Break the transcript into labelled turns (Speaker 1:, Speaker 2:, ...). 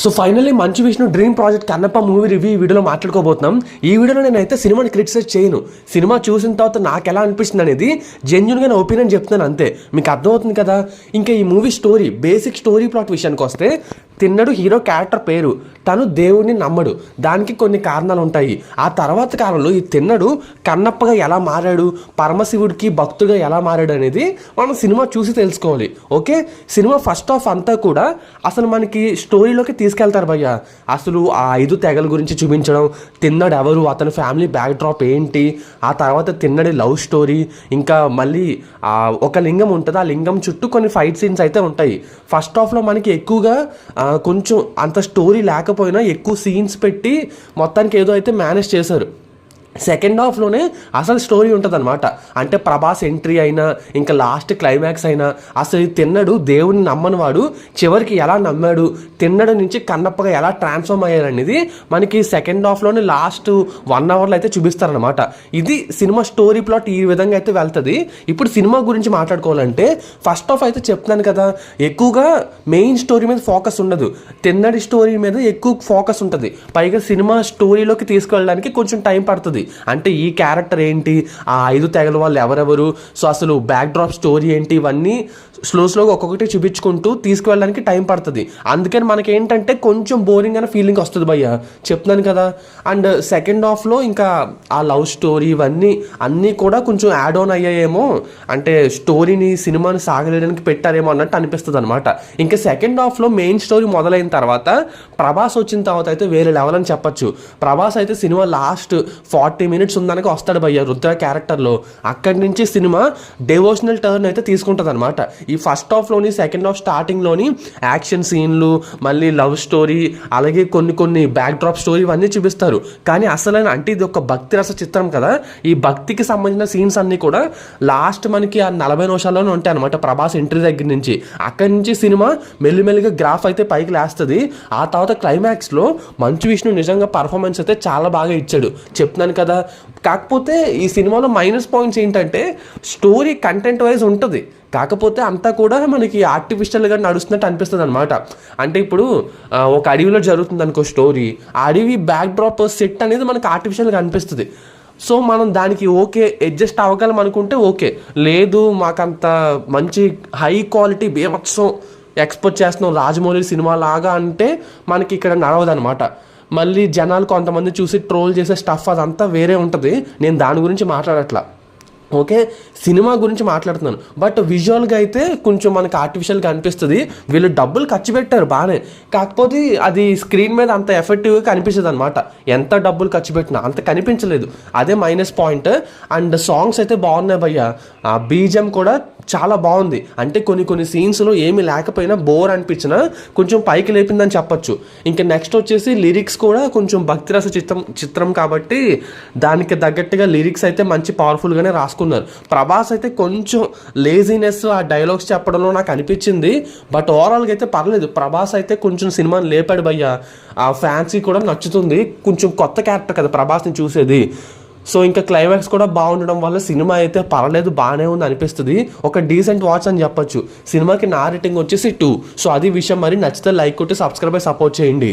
Speaker 1: So finally Manchu Vishnu dream project Kannappa movie review ఈ వీడియోలో మాట్లాడుకోబోతున్నాం. ఈ వీడియోలో నేనైతే సినిమాని క్రిటిసైజ్ చేయను. సినిమా చూసిన తర్వాత నాకు ఎలా అనిపిస్తుంది అనేది జెన్యున్గా నా ఒపీనియన్ చెప్తున్నాను అంతే. మీకు అర్థమవుతుంది కదా. ఇంకా ఈ movie story, basic story plot విషయానికి వస్తే, తిన్నడు హీరో క్యారెక్టర్ పేరు. తను దేవుడిని నమ్మడు, దానికి కొన్ని కారణాలు ఉంటాయి. ఆ తర్వాత కాలంలో ఈ తిన్నడు కన్నప్పగా ఎలా మారాడు, పరమశివుడికి భక్తుగా ఎలా మారాడు అనేది మనం సినిమా చూసి తెలుసుకోవాలి. ఓకే, సినిమా ఫస్ట్ హాఫ్ అంతా కూడా అసలు మనకి స్టోరీలోకి తీసుకెళ్తారు భయ్య. అసలు ఆ 5 తెగల గురించి చూపించడం, తిన్నడు ఎవరు, అతని ఫ్యామిలీ బ్యాక్ డ్రాప్ ఏంటి, ఆ తర్వాత తిన్నడి లవ్ స్టోరీ, ఇంకా మళ్ళీ ఒక లింగం ఉంటుంది, ఆ లింగం చుట్టూ కొన్ని ఫైట్ సీన్స్ అయితే ఉంటాయి. ఫస్ట్ హాఫ్లో మనకి ఎక్కువగా కొంచెం అంత స్టోరీ లేకపోయినా ఎక్కువ సీన్స్ పెట్టి మొత్తానికి ఏదో అయితే మేనేజ్ చేశారు. సెకండ్ హాఫ్లోనే అసలు స్టోరీ ఉంటుంది అనమాట. అంటే ప్రభాస్ ఎంట్రీ అయినా, ఇంకా లాస్ట్ క్లైమాక్స్ అయినా, అసలు ఈ తిన్నడు దేవుడిని నమ్మని వాడు చివరికి ఎలా నమ్మాడు, తిన్నడు నుంచి కన్నప్పగా ఎలా ట్రాన్స్ఫార్మ్ అయ్యారనేది మనకి సెకండ్ హాఫ్లోనే లాస్ట్ 1 అవర్లో అయితే చూపిస్తారనమాట. ఇది సినిమా స్టోరీ ప్లాట్ ఈ విధంగా అయితే వెళ్తుంది. ఇప్పుడు సినిమా గురించి మాట్లాడుకోవాలంటే ఫస్ట్ హాఫ్ అయితే చెప్తున్నాను కదా, ఎక్కువగా మెయిన్ స్టోరీ మీద ఫోకస్ ఉండదు, తిన్నడి స్టోరీ మీద ఎక్కువ ఫోకస్ ఉంటుంది. పైగా సినిమా స్టోరీలోకి తీసుకెళ్ళడానికి కొంచెం టైం పడుతుంది. అంటే ఈ క్యారెక్టర్ ఏంటి, ఆ 5 తెగల వాళ్ళు ఎవరెవరు, సో అసలు బ్యాక్ డ్రాప్ స్టోరీ ఏంటి, ఇవన్నీ స్లోగా ఒక్కొక్కటి చూపించుకుంటూ తీసుకువెళ్ళడానికి టైం పడుతుంది. అందుకని మనకేంటంటే కొంచెం బోరింగ్ అనే ఫీలింగ్ వస్తుంది భయ్య, చెప్తున్నాను కదా. అండ్ సెకండ్ హాఫ్లో ఇంకా ఆ లవ్ స్టోరీ ఇవన్నీ అన్నీ కూడా కొంచెం యాడ్ ఆన్ అయ్యాయేమో, అంటే స్టోరీని సినిమాని సాగలేయడానికి పెట్టారేమో అన్నట్టు అనిపిస్తుంది అనమాట. ఇంకా సెకండ్ హాఫ్లో మెయిన్ స్టోరీ మొదలైన తర్వాత ప్రభాస్ వచ్చిన తర్వాత అయితే వేరే లెవెల్ అని చెప్పచ్చు. ప్రభాస్ అయితే సినిమా లాస్ట్ 40 minutes ఉందనక వస్తాడు భయ్య రుద్ర క్యారెక్టర్లో. అక్కడి నుంచి సినిమా డివోషనల్ టర్న్ అయితే తీసుకుంటుంది అనమాట. ఈ ఫస్ట్ హాఫ్లోని, సెకండ్ హాఫ్ స్టార్టింగ్లోని యాక్షన్ సీన్లు, మళ్ళీ లవ్ స్టోరీ, అలాగే కొన్ని బ్యాక్ డ్రాప్ స్టోరీ ఇవన్నీ చూపిస్తారు. కానీ అసలైన అంటే ఇది ఒక భక్తి రస చిత్రం కదా, ఈ భక్తికి సంబంధించిన సీన్స్ అన్నీ కూడా లాస్ట్ మనకి ఆ 40 నిమిషాల్లోనే ఉంటాయి అనమాట. ప్రభాస్ ఎంట్రీ దగ్గర నుంచి అక్కడి నుంచి సినిమా మెల్లిమెల్లిగా గ్రాఫ్ అయితే పైకి లేస్తుంది. ఆ తర్వాత క్లైమాక్స్లో మంచు విష్ణు నిజంగా పర్ఫార్మెన్స్ అయితే చాలా బాగా ఇచ్చాడు, చెప్తున్నాను కదా. కాకపోతే ఈ సినిమాలో మైనస్ పాయింట్స్ ఏంటంటే స్టోరీ కంటెంట్ వైజ్ ఉంటుంది, కాకపోతే అంతా కూడా మనకి ఆర్టిఫిషియల్గా నడుస్తున్నట్టు అనిపిస్తుంది అనమాట. అంటే ఇప్పుడు ఒక అడవిలో జరుగుతుంది అనుకో స్టోరీ, ఆ అడవి బ్యాక్ డ్రాప్ సెట్ అనేది మనకి ఆర్టిఫిషియల్గా అనిపిస్తుంది. సో మనం దానికి ఓకే అడ్జస్ట్ అవ్వగలం అనుకుంటే ఓకే, లేదు మాకంత మంచి హై క్వాలిటీ బీభత్సం ఎక్స్పోర్ట్ చేస్తున్నాం రాజమౌళి సినిమా లాగా అంటే మనకి ఇక్కడ నడవదనమాట. మళ్ళీ జనాలు కొంతమంది చూసి ట్రోల్ చేసే స్టఫ్ అదంతా వేరే ఉంటుంది. నేను దాని గురించి మాట్లాడట్లా, ఓకే, సినిమా గురించి మాట్లాడుతున్నాను. బట్ విజువల్గా అయితే కొంచెం మనకి ఆర్టిఫిషియల్గా అనిపిస్తుంది. వీళ్ళు డబ్బులు ఖర్చు పెట్టారు బాగానే, కాకపోతే అది స్క్రీన్ మీద అంత ఎఫెక్టివ్గా కనిపించదు అనమాట. ఎంత డబ్బులు ఖర్చు పెట్టినా అంత కనిపించలేదు, అదే మైనస్ పాయింట్. అండ్ సాంగ్స్ అయితే బాగున్నాయి భయ్య, బీజిఎం కూడా చాలా బాగుంది. అంటే కొన్ని సీన్స్లో ఏమీ లేకపోయినా బోర్ అనిపించినా కొంచెం పైకి లేపిందని చెప్పొచ్చు. ఇంకా నెక్స్ట్ వచ్చేసి లిరిక్స్ కూడా కొంచెం భక్తిరస చిత్రం కాబట్టి దానికి తగ్గట్టుగా లిరిక్స్ అయితే మంచి పవర్ఫుల్గానే రాసుకున్నారు. ప్రభాస్ అయితే కొంచెం లేజినెస్ ఆ డైలాగ్స్ చెప్పడంలో నాకు అనిపించింది. బట్ ఓవరాల్గా అయితే పర్లేదు, ప్రభాస్ అయితే కొంచెం సినిమాని లేపాడు భయ్య. ఆ ఫ్యాన్స్కి కూడా నచ్చుతుంది, కొంచెం కొత్త క్యారెక్టర్ కదా ప్రభాస్ని చూసేది. సో ఇంకా క్లైమాక్స్ కూడా బాగుండడం వల్ల సినిమా అయితే పర్లేదు, బాగానే ఉంది అనిపిస్తుంది. ఒక డీసెంట్ వాచ్ అని చెప్పొచ్చు. సినిమాకి నా రేటింగ్ వచ్చేసి 2. సో అది విషయం. మరి నచ్చితే లైక్ కొట్టి సబ్స్క్రైబ్ అయి సపోర్ట్ చేయండి.